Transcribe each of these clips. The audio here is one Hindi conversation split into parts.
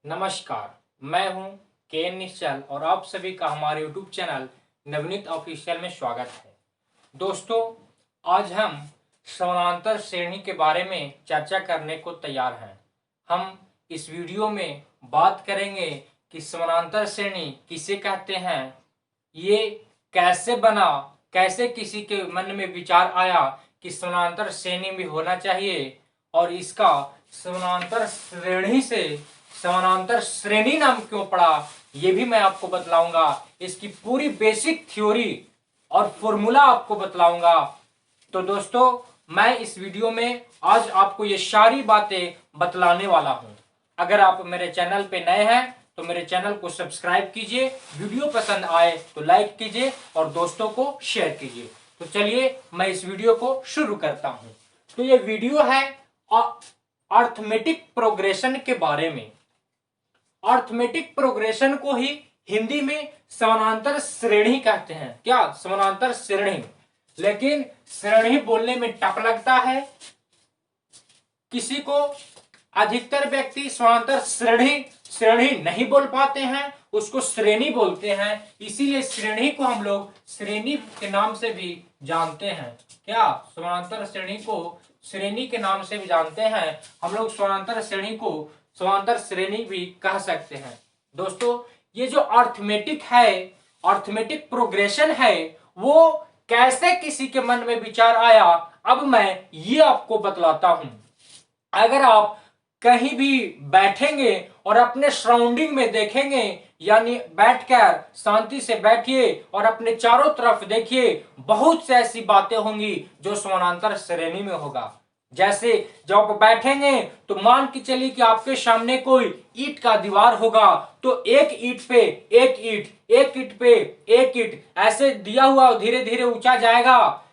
नमस्कार, मैं हूं के निश्चल और आप सभी का हमारे YouTube चैनल नवनीत ऑफिशियल में स्वागत है। दोस्तों, आज हम समानांतर श्रेणी के बारे में चर्चा करने को तैयार हैं। हम इस वीडियो में बात करेंगे कि समानांतर श्रेणी किसे कहते हैं, ये कैसे बना, कैसे किसी के मन में विचार आया कि समानांतर श्रेणी भी होना चाहिए और इसका समानांतर श्रेणी नाम क्यों पड़ा, ये भी मैं आपको बतलाऊंगा। इसकी पूरी बेसिक थ्योरी और फॉर्मूला आपको बतलाऊंगा। तो दोस्तों, मैं इस वीडियो में आज आपको ये सारी बातें बतलाने वाला हूं। अगर आप मेरे चैनल पे नए हैं तो मेरे चैनल को सब्सक्राइब कीजिए, वीडियो पसंद आए तो लाइक कीजिए और दोस्तों को शेयर कीजिए। तो चलिए मैं इस वीडियो को शुरू करता हूं। तो ये वीडियो है अर्थमेटिक प्रोग्रेशन के बारे में। अर्थमेटिक प्रोग्रेशन को ही हिंदी में समानांतर श्रेणी कहते हैं। क्या? समानांतर श्रेणी। लेकिन श्रेणी बोलने में टप लगता है किसी को। अधिकतर व्यक्ति समानांतर श्रेणी नहीं बोल पाते हैं, उसको श्रेणी बोलते हैं। इसीलिए श्रेणी को हम लोग श्रेणी के नाम से भी जानते हैं। क्या? समानांतर श्रेणी को श्रेणी के नाम से भी जानते हैं। हम लोग समानांतर श्रेणी को समांतर श्रेणी भी कह सकते हैं। दोस्तों, ये जो अर्थमेटिक है, अर्थमेटिक प्रोग्रेशन है, वो कैसे किसी के मन में विचार आया, अब मैं ये आपको बतलाता हूं। अगर आप कहीं भी बैठेंगे और अपने सराउंडिंग में देखेंगे, यानी बैठकर शांति से बैठिए और अपने चारों तरफ देखिए, बहुत से ऐसी बातें होंगी जो समानांतर श्रेणी में होगा। जैसे जब आप बैठेंगे तो मान के चलिए कि आपके सामने कोई ईंट का दीवार होगा, तो एक ईंट पे एक ईंट, एक ईंट पे एक ईंट ऐसे दिया हुआ धीरे धीरे ऊंचा जाएगा।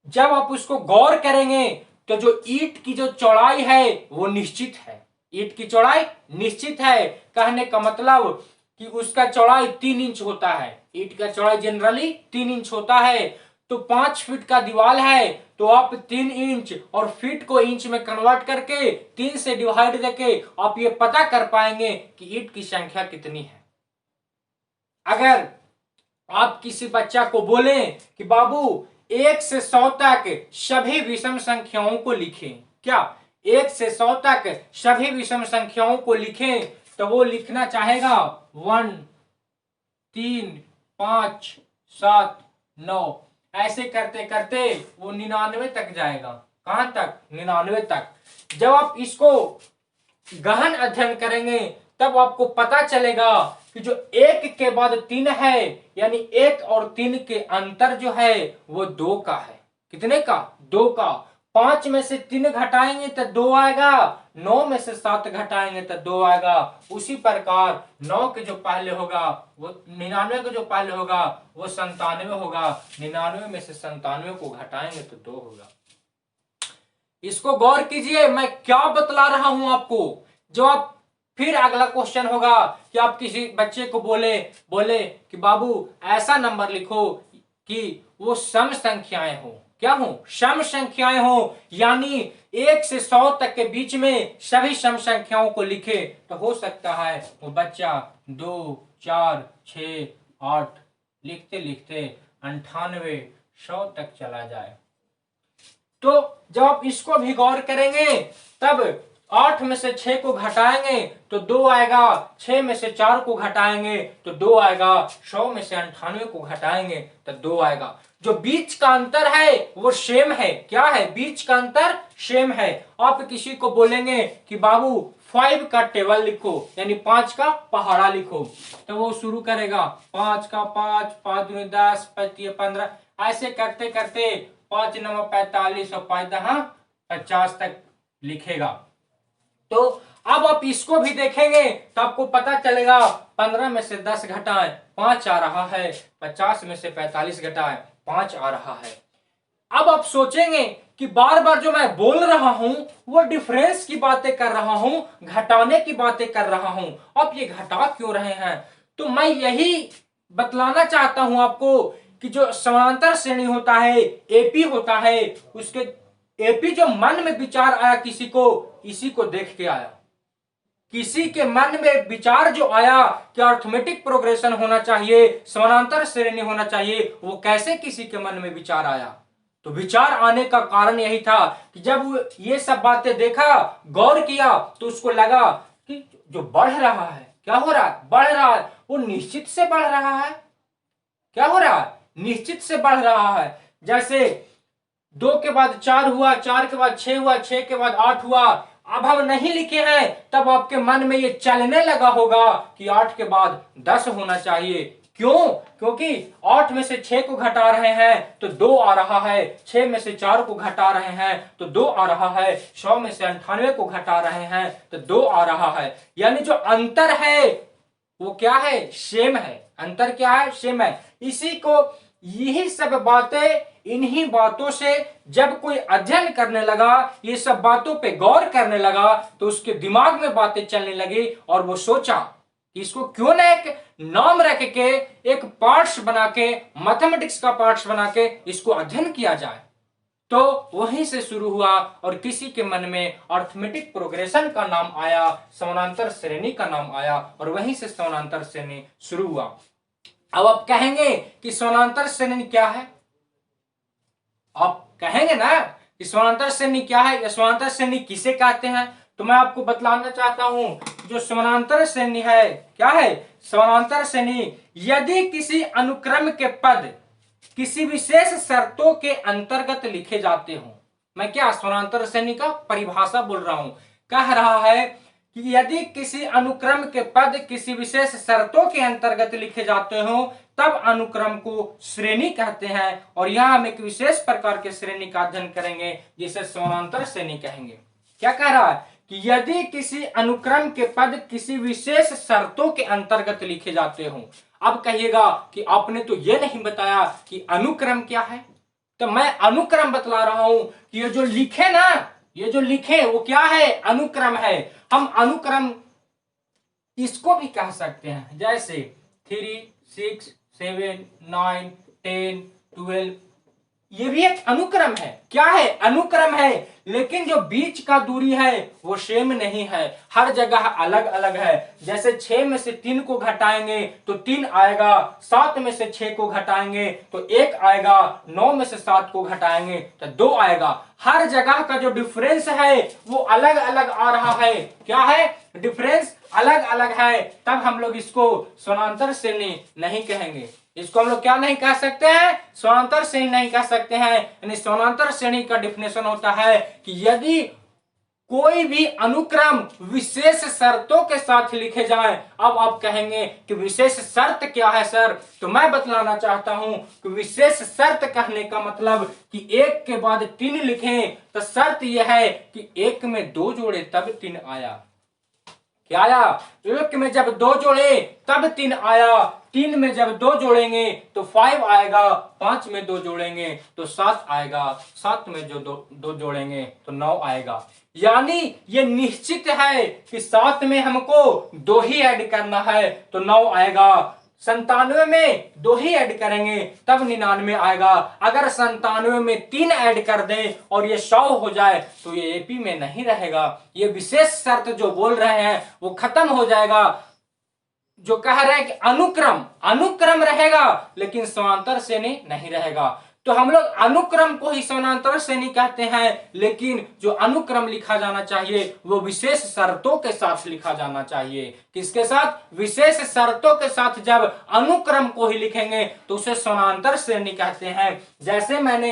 जब आप उसको गौर करेंगे तो जो ईंट की जो चौड़ाई है वो निश्चित है। ईंट की चौड़ाई निश्चित है, कहने का मतलब कि उसका चौड़ाई 3 इंच होता है। ईंट का चौड़ाई जनरली 3 इंच होता है। तो 5 फीट का दीवार है तो आप 3 इंच और फीट को इंच में कन्वर्ट करके 3 से डिवाइड करके आप ये पता कर पाएंगे कि ईंट की संख्या कितनी है। अगर आप किसी बच्चा को बोलें कि बाबू 1 से 100 तक सभी विषम संख्याओं को लिखें, क्या 1 से 100 तक सभी विषम संख्याओं को लिखें, तो वो लिखना चाहेगा 1, 3, 5, 7, 9। ऐसे करते करते वो 99 तक जाएगा। कहां तक? 99 तक। जब आप इसको गहन अध्ययन करेंगे तब आपको पता चलेगा कि जो 1 के बाद 3 है, यानी 1 और 3 के अंतर जो है वो 2 का है। कितने का? 2 का। 5 में से 3 घटाएंगे तो 2 आएगा, 9 में से 7 घटाएंगे तो 2 आएगा। उसी प्रकार 9 के जो पहले होगा वो 99 के जो पहले होगा वो 97 होगा। 99 में से 97 को घटाएंगे तो 2 होगा। इसको गौर कीजिए, मैं क्या बतला रहा हूं आपको। जो आप फिर अगला क्वेश्चन होगा कि आप किसी बच्चे को बोले कि बाबू ऐसा नंबर लिखो कि वो सम संख्याएं हो। क्या हो? सम संख्याएं हो, यानी 1 से 100 तक के बीच में सभी सम संख्याओं को लिखे। तो हो सकता है वो बच्चा 2, 4, 6, 8 लिखते लिखते 98, 100 तक चला जाए। तो जब आप इसको भी गौर करेंगे तब 8 में से 6 को घटाएंगे तो 2 आएगा, 6 में से 4 को घटाएंगे तो 2 आएगा, 100 में से 98 को घटाएंगे तो 2 आएगा। जो बीच का अंतर है वो सेम है। क्या है? बीच का अंतर सेम है। आप किसी को बोलेंगे कि बाबू 5 का टेबल लिखो, यानी 5 का पहाड़ा लिखो, तो वो शुरू करेगा 5 का 5, 5 दूनी 10, 5 15, ऐसे करते करते 5 9 45 और 5 10 50 तक लिखेगा। तो अब आप इसको भी देखेंगे तो आपको पता चलेगा 15 में से 10 घटाएं 5 आ रहा है, 50 में से 45 घटाएं 5 आ रहा है। अब आप सोचेंगे कि बार बार जो मैं बोल रहा हूं वो डिफरेंस की बातें कर रहा हूं, घटाने की बातें कर रहा हूं, आप ये घटा क्यों रहे हैं? तो मैं यही बतलाना चाहता हूं आपको कि जो समांतर श्रेणी होता है, एपी होता है, उसके एपी जो मन में विचार आया किसी को, इसी को देख के आया। किसी के मन में विचार जो आया कि अर्थमेटिक प्रोग्रेशन होना चाहिए, समानांतर श्रेणी होना चाहिए, वो कैसे किसी के मन में विचार आया? तो विचार आने का कारण यही था कि जब वो ये सब बातें देखा, गौर किया, तो उसको लगा कि जो बढ़ रहा है, क्या हो रहा है? बढ़ रहा है, वो निश्चित से बढ़ रहा है। क्या हो रहा है? निश्चित से बढ़ रहा है। जैसे 2 के बाद 4 हुआ, 4 के बाद 6 हुआ, 6 के बाद 8 हुआ। अब हम नहीं लिखे हैं, तब आपके मन में ये चलने लगा होगा कि 8 के बाद 10 होना चाहिए। क्यों? क्योंकि 8 में से 6 को घटा रहे हैं तो 2 आ रहा है, 6 में से 4 को घटा रहे हैं तो 2 आ रहा है, 100 में से 98 को घटा रहे हैं तो 2 आ रहा है। यानी जो अंतर है वो क्या है? सेम है। अंतर क्या है? सेम है। इसी को, यही सब बातें, इन्हीं बातों से जब कोई अध्ययन करने लगा, ये सब बातों पे गौर करने लगा, तो उसके दिमाग में बातें चलने लगी और वो सोचा कि इसको क्यों ना एक नाम रख के, एक पार्ट्स बना के, मैथमेटिक्स का पार्ट्स बना के इसको अध्ययन किया जाए। तो वहीं से शुरू हुआ और किसी के मन में अर्थमेटिक प्रोग्रेशन का नाम आया, समानांतर श्रेणी का नाम आया और वहीं से समानांतर श्रेणी शुरू हुआ। अब आप कहेंगे कि समानांतर श्रेणी क्या है? आप कहेंगे ना कि समानांतर श्रेणी क्या है या समानांतर श्रेणी किसे कहते हैं? तो मैं आपको बतलाना चाहता हूं, जो समानांतर श्रेणी है, क्या है? समानांतर श्रेणी यदि किसी अनुक्रम के पद किसी विशेष शर्तों के अंतर्गत लिखे जाते हो। मैं क्या समानांतर श्रेणी का परिभाषा बोल रहा हूं, कह रहा है कि यदि किसी अनुक्रम के पद किसी विशेष शर्तों के अंतर्गत लिखे जाते हो, तब अनुक्रम को श्रेणी कहते हैं। और यहां हम एक विशेष प्रकार के श्रेणी का अध्ययन करेंगे जिसे समानांतर श्रेणी कहेंगे। क्या कह रहा है कि यदि किसी अनुक्रम के पद किसी विशेष शर्तों के अंतर्गत लिखे जाते हो। अब कहिएगा कि आपने तो ये नहीं बताया कि अनुक्रम क्या है। तो मैं अनुक्रम बतला रहा हूं कि ये जो लिखे ना, ये जो लिखे वो क्या है? अनुक्रम है। हम अनुक्रम इसको भी कह सकते हैं, जैसे 3, 6, 7, 9, 10, 12, ये भी एक अनुक्रम है। क्या है? अनुक्रम है। लेकिन जो बीच का दूरी है वो सेम नहीं है, हर जगह अलग अलग है। जैसे 6 में से 3 को घटाएंगे तो 3 आएगा, 7 में से 6 को घटाएंगे तो 1 आएगा, 9 में से 7 को घटाएंगे तो 2 आएगा। हर जगह का जो डिफरेंस है वो अलग अलग आ रहा है। क्या है? डिफरेंस अलग अलग है। तब हम लोग इसको समानांतर श्रेणी नहीं कहेंगे। इसको हम लोग क्या नहीं कह सकते हैं? समानांतर श्रेणी नहीं कह सकते हैं। यानी समानांतर श्रेणी का डिफिनेशन होता है कि यदि कोई भी अनुक्रम विशेष शर्तों के साथ लिखे जाए। अब आप कहेंगे कि विशेष शर्त क्या है सर? तो मैं बतलाना चाहता हूं कि विशेष शर्त कहने का मतलब कि 1 के बाद 3 लिखें तो शर्त यह है कि 1 में 2 जोड़े तब 3 आया। क्या आया? 1 में जब 2 जोड़े तब 3 आया। 3 में जब 2 जोड़ेंगे तो 5 आएगा, 5 में 2 जोड़ेंगे तो 7 आएगा, 7 में जो 2 जोड़ेंगे तो 9 आएगा। यानी ये निश्चित है कि 7 में हमको 2 ही ऐड करना है तो 9 आएगा। 97 में 2 ही ऐड करेंगे तब 99 आएगा। अगर 97 में 3 ऐड कर दें और ये 100 हो जाए तो ये एपी में नहीं रहेगा। ये विशेष शर्त जो बोल रहे हैं वो खत्म हो जाएगा। जो कह रहे हैं कि अनुक्रम रहेगा लेकिन समांतर श्रेणी नहीं रहेगा। तो हम लोग अनुक्रम को ही समानांतर श्रेणी कहते हैं, लेकिन जो अनुक्रम लिखा जाना चाहिए वो विशेष शर्तों के साथ लिखा जाना चाहिए। किसके साथ? विशेष शर्तों के साथ जब अनुक्रम को ही लिखेंगे तो उसे समानांतर श्रेणी कहते हैं। जैसे मैंने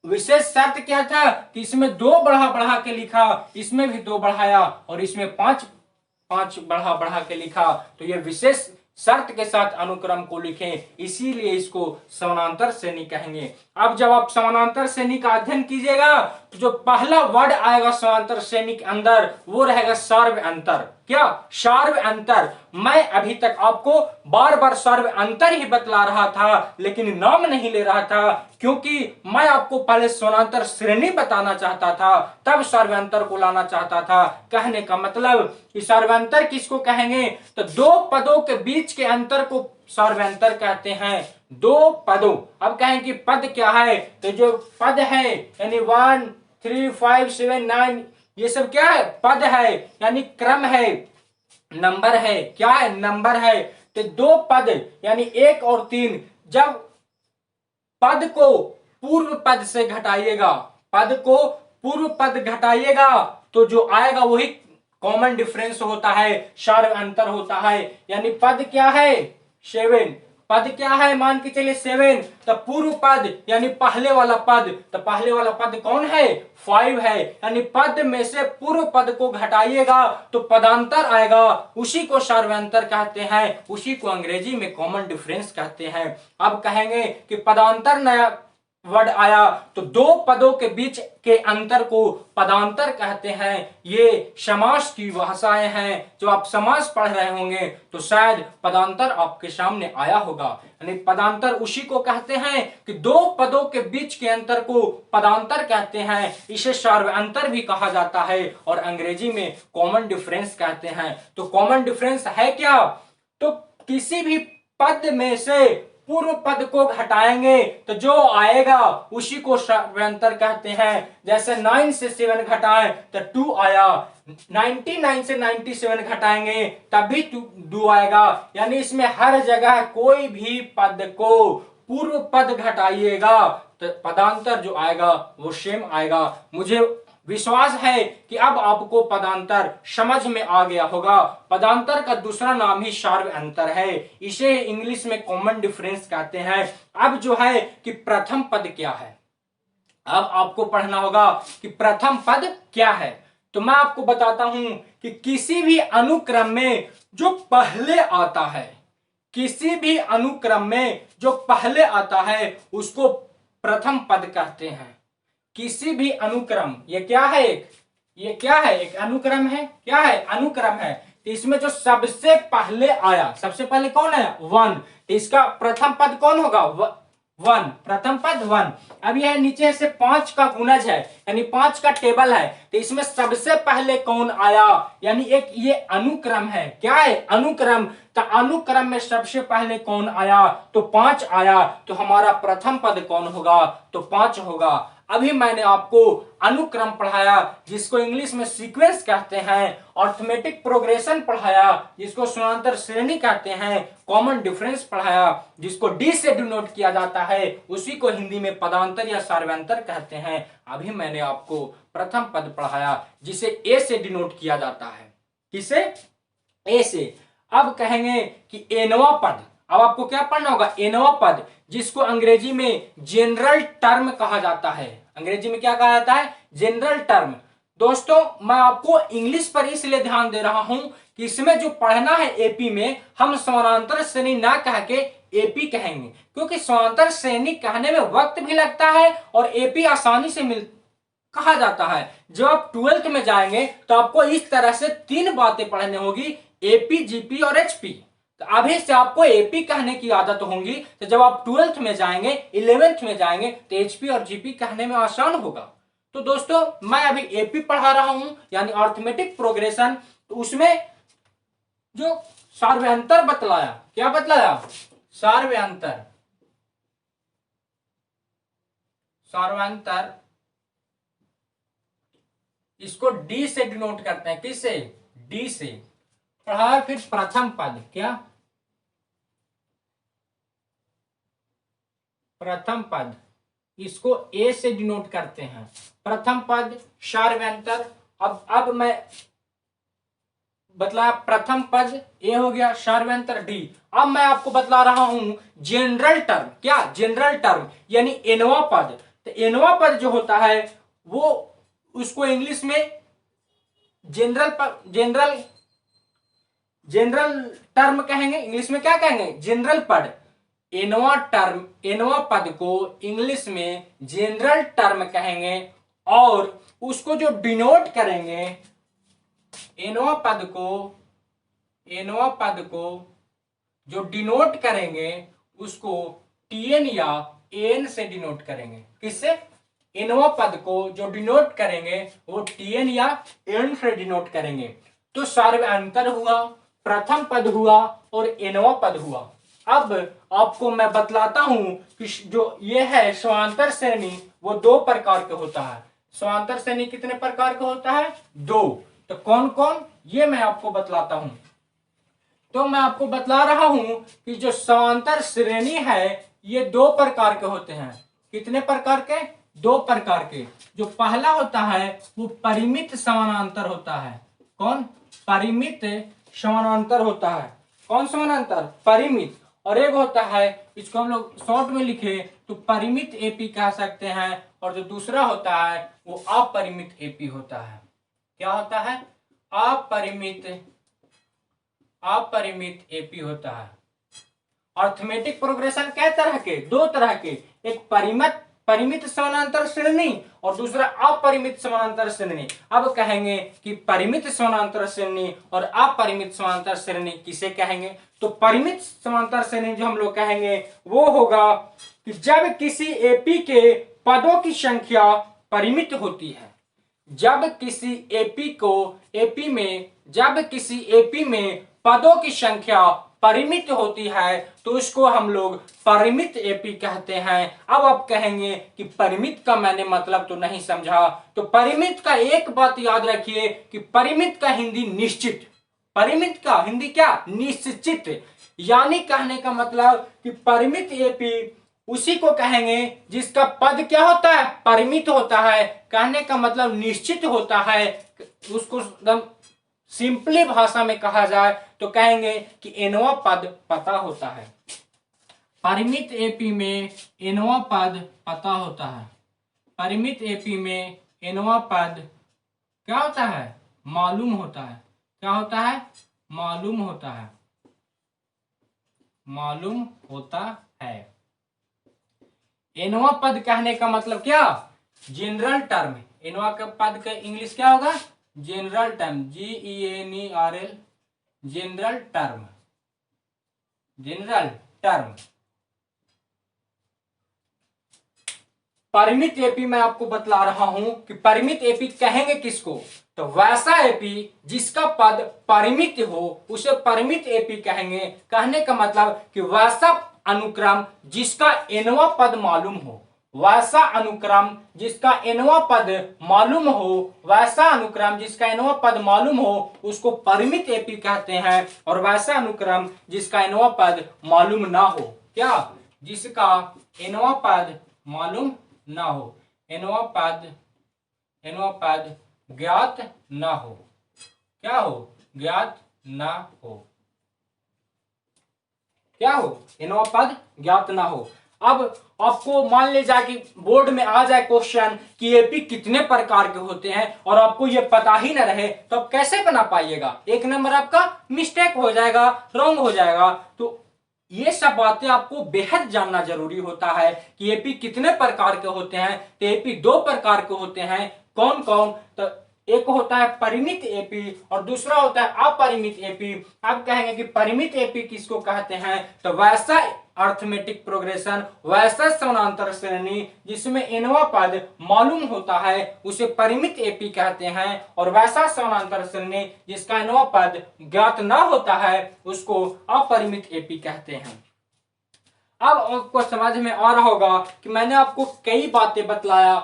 विशेष शर्त क्या था कि इसमें 2 बढ़ा के लिखा, इसमें भी 2 बढ़ाया और इसमें 5 बढ़ा के लिखा, तो ये विशेष शर्त के साथ अनुक्रम को लिखें, इसीलिए इसको समानांतर श्रेणी कहेंगे। अब जब आप समानांतर श्रेणी का अध्ययन कीजिएगा तो जो पहला वर्ड आएगा समानांतर श्रेणी के अंदर वो रहेगा सर्व अंतर। क्या? सर्व अंतर। मैं अभी तक आपको बार बार सर्व अंतर ही बतला रहा था लेकिन नाम नहीं ले रहा था, क्योंकि मैं आपको पहले समानांतर श्रेणी बताना चाहता था तब सर्व अंतर को लाना चाहता था। कहने का मतलब कि सर्व अंतर किसको कहेंगे? तो 2 पदों के बीच के अंतर को सर्व अंतर कहते हैं। 2 पदों। अब कहें कि पद क्या है? तो जो पद है यानी 1, 3, 5, 7, 9 ये सब क्या है? पद है, यानी क्रम है। नंबर है, क्या है, नंबर है। तो दो पद यानी 1 और 3, जब पद को पूर्व पद से घटाइएगा, पद को पूर्व पद घटाइएगा, तो जो आएगा वही कॉमन डिफरेंस होता है, सार्व अंतर होता है। यानी पद क्या है 7, पद क्या है मान के चलिए 7, तो पूर्व पद यानी पहले वाला पद, तो पहले वाला पद कौन है 5 है। यानी पद में से पूर्व पद को घटाइएगा तो पदांतर आएगा, उसी को सार्वंतर कहते हैं, उसी को अंग्रेजी में कॉमन डिफरेंस कहते हैं। अब कहेंगे कि पदांतर नया वर्ड आया, तो दो पदों के बीच के अंतर को पदांतर कहते हैं। ये समास की भाषाएं हैं, जो आप समास पढ़ रहे होंगे तो शायद पदांतर आपके सामने आया होगा। यानी पदांतर उसी को कहते हैं कि दो पदों के बीच के अंतर को पदांतर कहते हैं, इसे सार्वअंतर भी कहा जाता है और अंग्रेजी में कॉमन डिफरेंस कहते हैं। तो कॉमन डिफरेंस है क्या, तो किसी भी पद में से पूर्व पद को घटाएंगे तो जो आएगा उसी को सार्वअंतर कहते हैं। जैसे 9 से 7 घटाएं तो 2 आया, 99 से 97 घटाएंगे तभी 2 आएगा। यानी इसमें हर जगह कोई भी पद को पूर्व पद घटाइएगा तो पदांतर जो आएगा वो सेम आएगा। मुझे विश्वास है कि अब आपको पदांतर समझ में आ गया होगा। पदांतर का दूसरा नाम ही सार्वअंतर है, इसे इंग्लिश में कॉमन डिफरेंस कहते हैं। अब जो है कि प्रथम पद क्या है, अब आपको पढ़ना होगा कि प्रथम पद क्या है। तो मैं आपको बताता हूं कि किसी भी अनुक्रम में जो पहले आता है, किसी भी अनुक्रम में जो पहले आता है उसको प्रथम पद कहते हैं। किसी भी अनुक्रम, ये क्या है, ये क्या है, एक अनुक्रम है, क्या है अनुक्रम है। तो इसमें जो सबसे पहले आया, सबसे पहले कौन है 1, तो इसका प्रथम पद कौन होगा 1, प्रथम पद 1। अब यह नीचे से 5 का गुणज है, यानी 5 का टेबल है, तो इसमें सबसे पहले कौन आया, यानी एक ये अनुक्रम है, क्या है अनुक्रम। तो अनुक्रम में सबसे पहले कौन आया, तो 5 आया, तो हमारा प्रथम पद कौन होगा, तो 5 होगा। अभी मैंने आपको अनुक्रम पढ़ाया जिसको इंग्लिश में सीक्वेंस कहते हैं, अर्थमेटिक प्रोग्रेशन पढ़ाया जिसको समांतर श्रेणी कहते हैं, कॉमन डिफरेंस पढ़ाया जिसको डी से डिनोट किया जाता है, उसी को हिंदी में पदांतर या सार्वंतर कहते हैं। अभी मैंने आपको प्रथम पद पढ़ाया जिसे ए से डिनोट किया जाता है, किसे, ए से। अब कहेंगे कि एनवा पद, अब आपको क्या पढ़ना होगा एनवा पद, जिसको अंग्रेजी में जनरल टर्म कहा जाता है। अंग्रेजी में क्या कहा जाता है, जनरल टर्म। दोस्तों मैं आपको इंग्लिश पर इसलिए ध्यान दे रहा हूं कि इसमें जो पढ़ना है एपी में, हम समानांतर श्रेणी ना कह के एपी कहेंगे, क्योंकि समानांतर श्रेणी कहने में वक्त भी लगता है और एपी आसानी से कहा जाता है। जब आप 12th में जाएंगे तो आपको इस तरह से 3 बातें पढ़ने होगी, एपी, जीपी और एचपी। तो अभी से आपको एपी कहने की आदत होगी, तो जब आप 12th में जाएंगे, 11th में जाएंगे तो एचपी और जीपी कहने में आसान होगा। तो दोस्तों मैं अभी एपी पढ़ा रहा हूं, यानी अर्थमेटिक प्रोग्रेशन। तो उसमें जो सार्वअंतर बतलाया, क्या बतलाया, सार्वअंतर, सार्वअंतर इसको डी से डिनोट करते हैं, किससे, डी से पढ़ा। फिर प्रथम पद, क्या प्रथम पद, इसको ए से डिनोट करते हैं, प्रथम पद सार्वअंतर। अब मैं बतलाया प्रथम पद ए हो गया, सार्वअंतर डी। अब मैं आपको बतला रहा हूं जनरल टर्म, क्या जनरल टर्म यानी एनवा पद। तो एनवा पद जो होता है वो उसको इंग्लिश में जनरल टर्म कहेंगे, इंग्लिश में क्या कहेंगे जनरल पद। एनवा टर्म, एनवा पद को इंग्लिश में जनरल टर्म कहेंगे और उसको जो डिनोट करेंगे, एनवा पद को जो डिनोट करेंगे उसको टीएन या एन से डिनोट करेंगे, किससे, एनवा पद को जो डिनोट करेंगे वो टीएन या एन से डिनोट करेंगे। तो सार्वअंतर हुआ, प्रथम पद हुआ और एनवा पद हुआ। अब आपको मैं बतलाता हूं कि जो ये है समांतर श्रेणी वो 2 प्रकार के होता है। समांतर श्रेणी कितने प्रकार का होता है, 2। तो कौन कौन, ये मैं आपको बतलाता हूं। तो मैं आपको बतला रहा हूं कि जो समांतर श्रेणी है ये दो प्रकार के होते हैं। कितने प्रकार के? दो प्रकार के। जो पहला होता है वो परिमित समानांतर होता है। कौन? परिमित समानांतर होता है। कौन समानांतर? परिमित। और एक होता है, इसको हम लोग शॉर्ट में लिखे तो परिमित एपी कह सकते हैं, और जो दूसरा होता है वो अपरिमित एपी होता है। क्या होता है? अपरिमित एपी होता है। अर्थमेटिक प्रोग्रेशन कै तरह के? दो तरह के। एक परिमित समानांतर श्रेणी और दूसरा अपरिमित समानांतर श्रेणी। अब कहेंगे कि परिमित समानांतर श्रेणी और अपरिमित समानांतर श्रेणी किसे कहेंगे? तो परिमित समानांतर श्रेणी जो हम लोग कहेंगे वो होगा कि जब किसी एपी के पदों की संख्या परिमित होती है। जब किसी एपी में पदों की संख्या परिमित होती है तो उसको हम लोग परिमित एपी कहते हैं। अब आप कहेंगे कि परिमित का मैंने मतलब तो नहीं समझा। तो परिमित का एक बात याद रखिए कि परिमित का हिंदी निश्चित। परिमित का हिंदी क्या? निश्चित। यानी कहने का मतलब कि परिमित एपी उसी को कहेंगे जिसका पद क्या होता है? परिमित होता है। कहने का मतलब निश्चित होता है। उसको एकदम सिंपली भाषा में कहा जाए तो कहेंगे कि एनवा पद पता होता है। परिमित एपी में एनवा पद पता होता है। परिमित एपी में एनवा पद क्या होता है? मालूम होता है। क्या होता है? मालूम होता है। मालूम होता है। एनवा पद कहने का मतलब क्या? General term. एनवा का पद का इंग्लिश क्या होगा? General term. GENERL। General term. General term. परिमित एपी मैं आपको बतला रहा हूं कि परिमित एपी कहेंगे किसको? तो वैसा एपी जिसका पद परिमित हो उसे परिमित एपी कहेंगे। कहने का मतलब कि वैसा अनुक्रम जिसका एनवा पद मालूम हो। वैसा अनुक्रम जिसका एनवा पद मालूम हो, वैसा अनुक्रम जिसका एनवा पद मालूम हो उसको परिमित एपी कहते हैं। और वैसा अनुक्रम जिसका एनवा पद मालूम ना हो। क्या? जिसका एनवा पद मालूम ना हो। एनवा पद ज्ञात ना हो। क्या हो? ज्ञात ना हो। क्या हो? एनवा पद ज्ञात ना हो। अब आपको मान ले जाए कि बोर्ड में आ जाए क्वेश्चन कि एपी कितने प्रकार के होते हैं और आपको ये पता ही ना रहे तो आप कैसे बना पाइएगा? एक नंबर आपका मिस्टेक हो जाएगा, रॉन्ग हो जाएगा। तो ये सब बातें आपको बेहद जानना जरूरी होता है कि एपी कितने प्रकार के होते हैं। तो एपी दो प्रकार के होते हैं। कौन कौन? तो एक होता है परिमित एपी और दूसरा होता है अपरिमित एपी। अब कहेंगे कि परिमित एपी किसको कहते हैं? तो वैसा अर्थमेटिक प्रोग्रेशन, वैसा समानांतर श्रेणी जिसमें एनवा पद मालूम होता है उसे परिमित एपी कहते हैं। और वैसा समानांतर श्रेणी जिसका एनवा पद ज्ञात ना होता है उसको अपरिमित एपी कहते हैं। अब आपको समझ में आ रहा होगा कि मैंने आपको कई बातें बतलाया।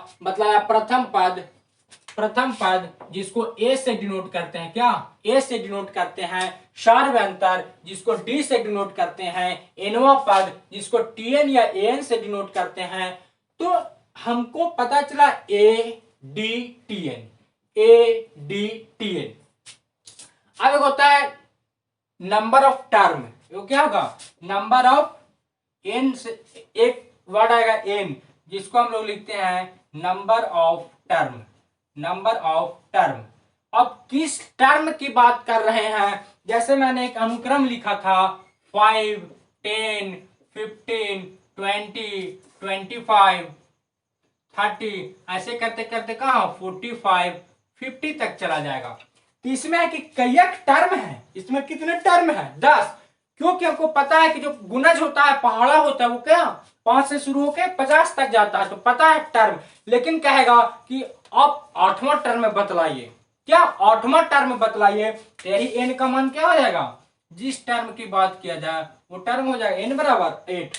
प्रथम पद जिसको ए से डिनोट करते हैं। क्या? ए से डिनोट करते हैं। सार्वयंतर जिसको डी से डिनोट करते हैं। एनवा पद जिसको टीएन या एन से डिनोट करते हैं। तो हमको पता चला ए डी टी एन। अब एक होता है नंबर ऑफ टर्म। वो क्या होगा? नंबर ऑफ एन से एक वर्ड आएगा एन, जिसको हम लोग लिखते हैं number of term. Number of term. अब किस टर्म की बात कर रहे हैं? जैसे मैंने एक अनुक्रम लिखा था 5, 10, 15, 20, 25, 30, ऐसे करते करते कहा 45, 50 तक चला जाएगा। तो इसमें है कि कई टर्म है। इसमें कितने टर्म है? 10। क्योंकि हमको पता है कि जो गुणज होता है, पहाड़ा होता है, वो क्या 5 से शुरू होकर 50 तक जाता है, तो पता है टर्म। लेकिन कहेगा कि आप 8वां टर्म बतलाइए। क्या? 8वां टर्म बतलाइए। यही एन का मान क्या हो जाएगा? जिस टर्म की बात किया जाए वो टर्म हो जाएगा एन बराबर 8।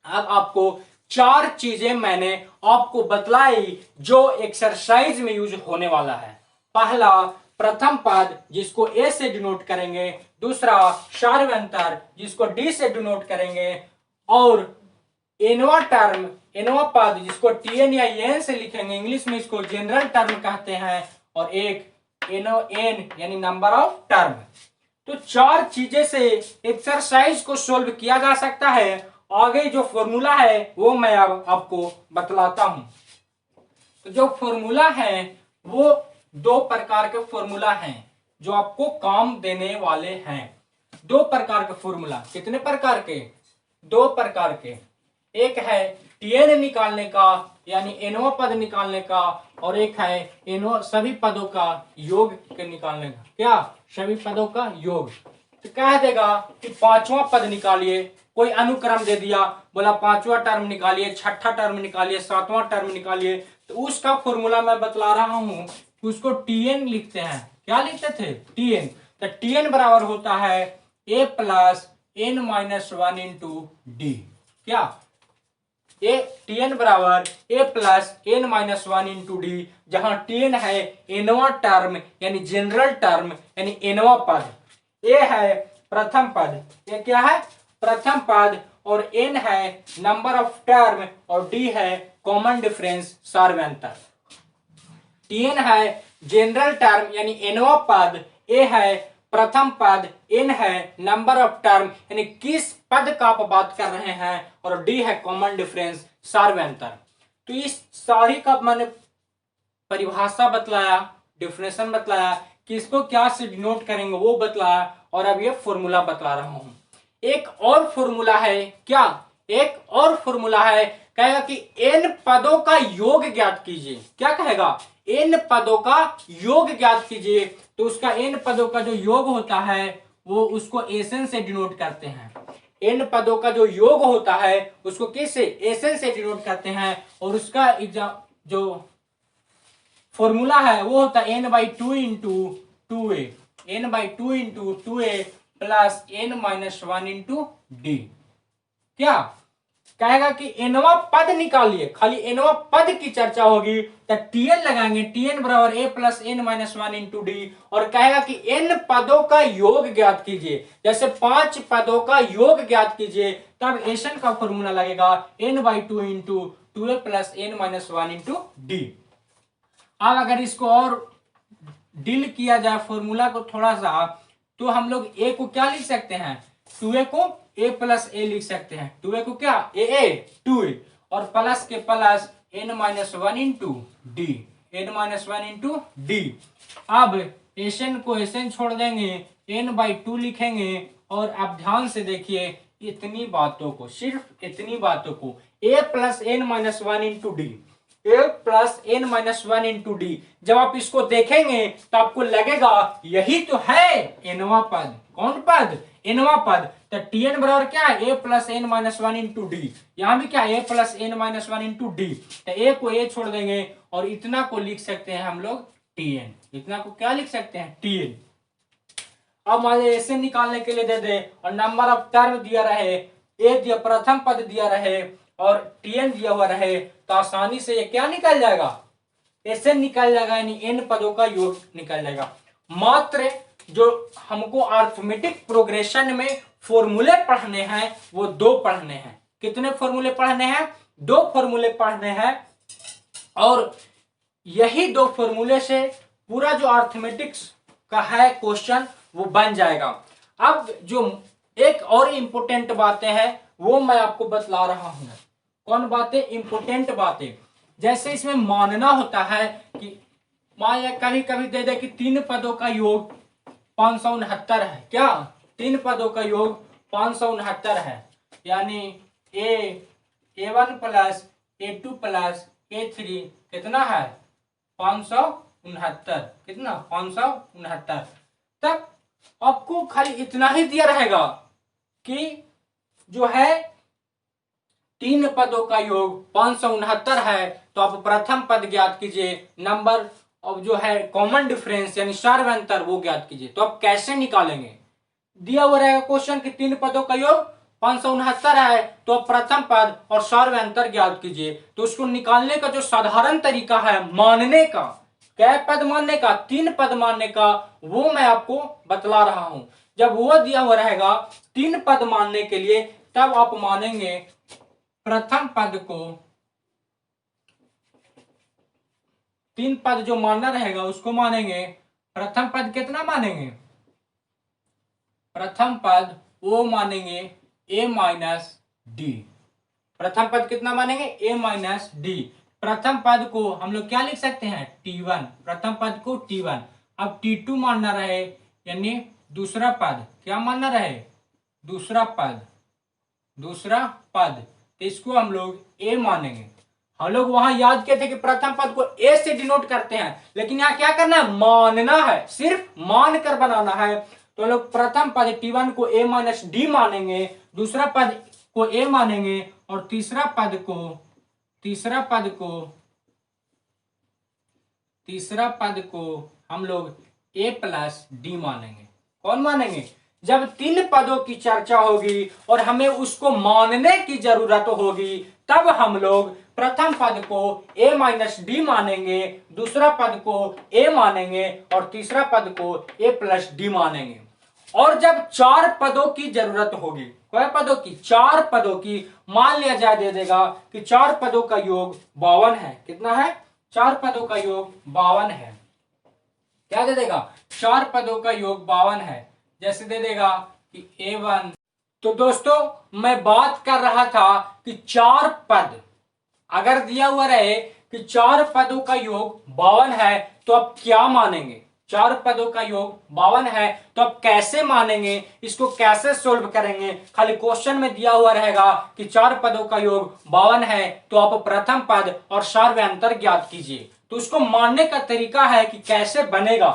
अब आपको 4 चीजें मैंने आपको बतलाई जो एक्सरसाइज में यूज होने वाला है। पहला प्रथम पद जिसको ए से डिनोट करेंगे। दूसरा सार्वंतर जिसको डी से डिनोट करेंगे, और एनवा टर्म, एनवा पद जिसको टीएन या एन से लिखेंगे, इंग्लिश में इसको जनरल टर्म कहते हैं, और एक एनो एन यानी नंबर ऑफ टर्म। तो चार चीजें से एक्सरसाइज को सोल्व किया जा सकता है। आगे जो फॉर्मूला है वो मैं अब आपको बतलाता हूं। तो जो फॉर्मूला है वो दो प्रकार के फॉर्मूला हैं जो आपको काम देने वाले हैं। दो प्रकार के फॉर्मूला, कितने प्रकार के? दो प्रकार के। एक है टीएन निकालने का यानी एनओ पद निकालने का, और एक है एनओ सभी पदों का योग के निकालने का। क्या? सभी पदों का योग। तो कह देगा कि पांचवा पद निकालिए, कोई अनुक्रम दे दिया, बोला पांचवा टर्म निकालिए, छठा टर्म निकालिए, सातवां टर्म निकालिए, तो उसका फॉर्मूला मैं बतला रहा हूं कि उसको टीएन लिखते हैं। क्या लिखते थे? टीएन। तो टीएन बराबर होता है A plus N minus one into D. क्या? ए टीएन बराबर A plus N minus one into D, जहां टीएन है एनवा टर्म यानी जनरल टर्म यानी एनवा पद, ए है प्रथम पद, ये क्या है? प्रथम पद, और एन है नंबर ऑफ टर्म, और डी है कॉमन डिफरेंस सार्वंतर। टीएन है जनरल टर्म यानी एनवा पद, ए है प्रथम पद, एन है नंबर ऑफ टर्म यानी किस पद का आप बात कर रहे हैं, और डी है कॉमन डिफरेंस सार्वंतर। तो इस सारी का मैंने परिभाषा बतलाया, डिफिनेशन बतलाया, किसको क्या से डिनोट करेंगे वो बतलाया, और अब ये फॉर्मूला बतला रहा हूं। एक और फॉर्मूला है। क्या? एक और फॉर्मूला है, कहेगा कि एन पदों का योग ज्ञात कीजिए। क्या कहेगा? एन पदों का योग ज्ञात कीजिए। तो उसका एन पदों का जो योग होता है वो उसको एसएन से डिनोट करते हैं। एन पदों का जो योग होता है उसको किससे? एसएन से डिनोट करते हैं, और उसका जो फॉर्मूला है वो होता है N by two into two A, N by two into two A plus N minus one into D. क्या कहेगा कि एनवा पद निकालिए, खाली एनवा पद की चर्चा होगी तो टीएन लगाएंगे, टीएन बराबर A plus N minus one into D, और कहेगा कि एन पदों का योग ज्ञात कीजिए। जैसे 5 पदों का योग ज्ञात कीजिए, तब एसन का फॉर्मूला लगेगा N by two into two A plus N minus one into D. अब अगर इसको और डील किया जाए फॉर्मूला को थोड़ा सा, तो हम लोग ए को क्या लिख सकते हैं? 2a को a प्लस ए लिख सकते हैं। 2a को क्या? ए 2a, और प्लस के plus n minus one into D, N minus one into D. अब एन को एन छोड़ देंगे, n बाई टू लिखेंगे, और अब ध्यान से देखिए इतनी बातों को, सिर्फ इतनी बातों को, a plus N minus one into D, A plus N minus one into D. जब आप इसको देखेंगे तो आपको लगेगा यही तो है एनवा पद। कौन पद? एनवा पद। तो टीएन बराबर क्या है? A plus N minus one into D. यहां भी क्या? A plus N minus one into D. तो ए को ए छोड़ देंगे, और इतना को लिख सकते हैं हम लोग टीएन। इतना को क्या लिख सकते हैं? टीएन। अब मान लीजिए ऐसे निकालने के लिए दे दे, और नंबर ऑफ टर्म दिया रहे, ए दिया, प्रथम पद दिया रहे, और टीएन दिया हुआ रहे, तो आसानी से ये क्या निकल जाएगा? ऐसे निकल जाएगा, यानी एन पदों का योग निकल जाएगा। मात्र जो हमको अरिथमेटिक प्रोग्रेशन में फॉर्मूले पढ़ने हैं वो दो पढ़ने हैं। कितने फॉर्मूले पढ़ने हैं? दो फॉर्मूले पढ़ने हैं, और यही दो फॉर्मूले से पूरा जो अरिथमेटिक्स का है क्वेश्चन वो बन जाएगा। अब जो एक और इंपोर्टेंट बातें हैं वो मैं आपको बतला रहा हूं। कौन बातें? इंपोर्टेंट बातें। जैसे इसमें मानना होता है कि मान या कभी कभी दे दे कि 3 पदों का योग 569 है। क्या? 3 पदों का योग 569 है, यानी A1 plus A2 plus A3 कितना है? 569। कितना? 569। तब आपको खाली इतना ही दिया रहेगा कि जो है 3 पदों का योग 569 है, तो आप प्रथम पद ज्ञात कीजिए, नंबर ऑफ जो है कॉमन डिफरेंस यानी सार्वंतर वो ज्ञात कीजिए। तो आप कैसे निकालेंगे? दिया हुआ रहेगा क्वेश्चन कि 3 पदों का योग 569 है, तो आप प्रथम पद और सार्वंतर ज्ञात कीजिए। तो उसको निकालने का जो साधारण तरीका है मानने का, क्या पद मानने का? 3 पद मानने का, वो मैं आपको बतला रहा हूं। जब वो दिया हुआ रहेगा 3 पद मानने के लिए, तब आप मानेंगे प्रथम पद को, 3 पद जो मानना रहेगा उसको मानेंगे। प्रथम पद कितना मानेंगे? प्रथम पद वो मानेंगे a माइनस डी। प्रथम पद कितना मानेंगे? a minus D. प्रथम पद को हम लोग क्या लिख सकते हैं? t1। प्रथम पद को t1। अब t2 मानना रहे, यानी दूसरा पद क्या मानना रहे? दूसरा पद, दूसरा पद, तो इसको हम लोग a मानेंगे। हम लोग वहां याद किए थे कि प्रथम पद को a से डिनोट करते हैं, लेकिन यहाँ क्या करना है? मानना है, सिर्फ मान कर बनाना है। तो हम लोग प्रथम पद t1 को a माइनस डी मानेंगे, दूसरा पद को a मानेंगे, और तीसरा पद को हम लोग a प्लस डी मानेंगे। कौन मानेंगे? जब 3 पदों की चर्चा होगी और हमें उसको मानने की जरूरत होगी, तब हम लोग प्रथम पद को a माइनस डी मानेंगे, दूसरा पद को a मानेंगे, और तीसरा पद को a प्लस डी मानेंगे। और जब 4 पदों की जरूरत होगी, कई पदों की? 4 पदों की। मान लिया जाए दे देगा कि 4 पदों का योग 52 है। कितना है? 4 पदों का योग 52 है। क्या दे देगा? 4 पदों का योग 52 है। जैसे दे देगा कि a1। तो दोस्तों मैं बात कर रहा था कि 4 पद अगर दिया हुआ रहे कि 4 पदों का योग 52 है, तो अब क्या मानेंगे? 4 पदों का योग 52 है, तो अब कैसे मानेंगे? इसको कैसे सोल्व करेंगे? खाली क्वेश्चन में दिया हुआ रहेगा कि 4 पदों का योग 52 है, तो आप प्रथम पद और सार्वयांतर ज्ञात कीजिए। तो उसको मानने का तरीका है कि कैसे बनेगा।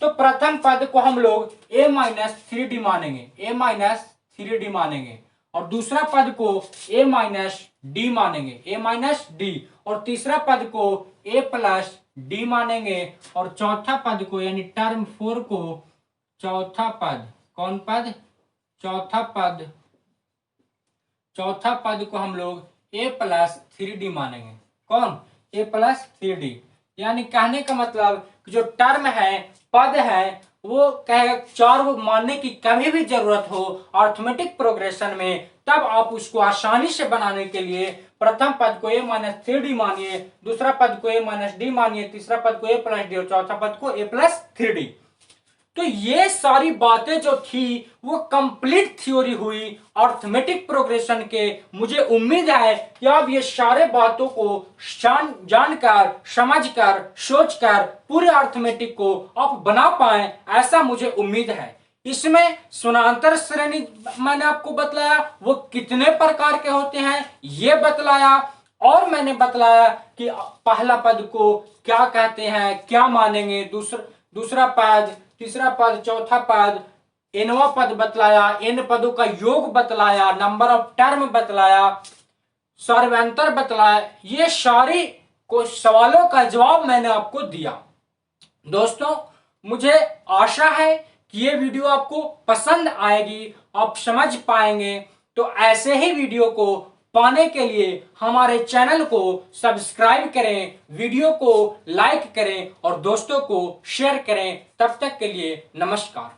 तो प्रथम पद को हम लोग a माइनस 3d मानेंगे, a माइनस 3d मानेंगे, और दूसरा पद को a माइनस डी मानेंगे, a माइनस डी, और तीसरा पद को a प्लस डी मानेंगे, और चौथा पद को यानी टर्म 4 को, चौथा पद, कौन पद? चौथा पद को हम लोग a प्लस 3d मानेंगे। कौन? a plus 3d। यानी कहने का मतलब कि जो टर्म है, पद है, वो कहेगा 4 वो मानने की कभी भी जरूरत हो अर्थमेटिक प्रोग्रेशन में, तब आप उसको आसानी से बनाने के लिए प्रथम पद को a माइनस 3d मानिए, दूसरा पद को a माइनस डी मानिए, तीसरा पद को a प्लस डी, और चौथा पद को a प्लस 3d। तो ये सारी बातें जो थी वो कंप्लीट थ्योरी हुई अर्थमेटिक प्रोग्रेशन के। मुझे उम्मीद है कि आप ये सारे बातों को जानकर, समझकर, सोचकर पूरे अर्थमेटिक को आप बना पाए, ऐसा मुझे उम्मीद है। इसमें समानांतर श्रेणी मैंने आपको बतलाया वो कितने प्रकार के होते हैं ये बतलाया, और मैंने बतलाया कि पहला पद को क्या कहते हैं, क्या मानेंगे, दूसरा पद, तीसरा पद, चौथा पद, nवा पद बतलाया, n पदों का योग बतलाया, नंबर ऑफ टर्म बतलाया, सार्वयांतर बतलाया। ये सारी सवालों का जवाब मैंने आपको दिया। दोस्तों मुझे आशा है कि ये वीडियो आपको पसंद आएगी, आप समझ पाएंगे। तो ऐसे ही वीडियो को पाने के लिए हमारे चैनल को सब्सक्राइब करें, वीडियो को लाइक करें और दोस्तों को शेयर करें। तब तक के लिए नमस्कार।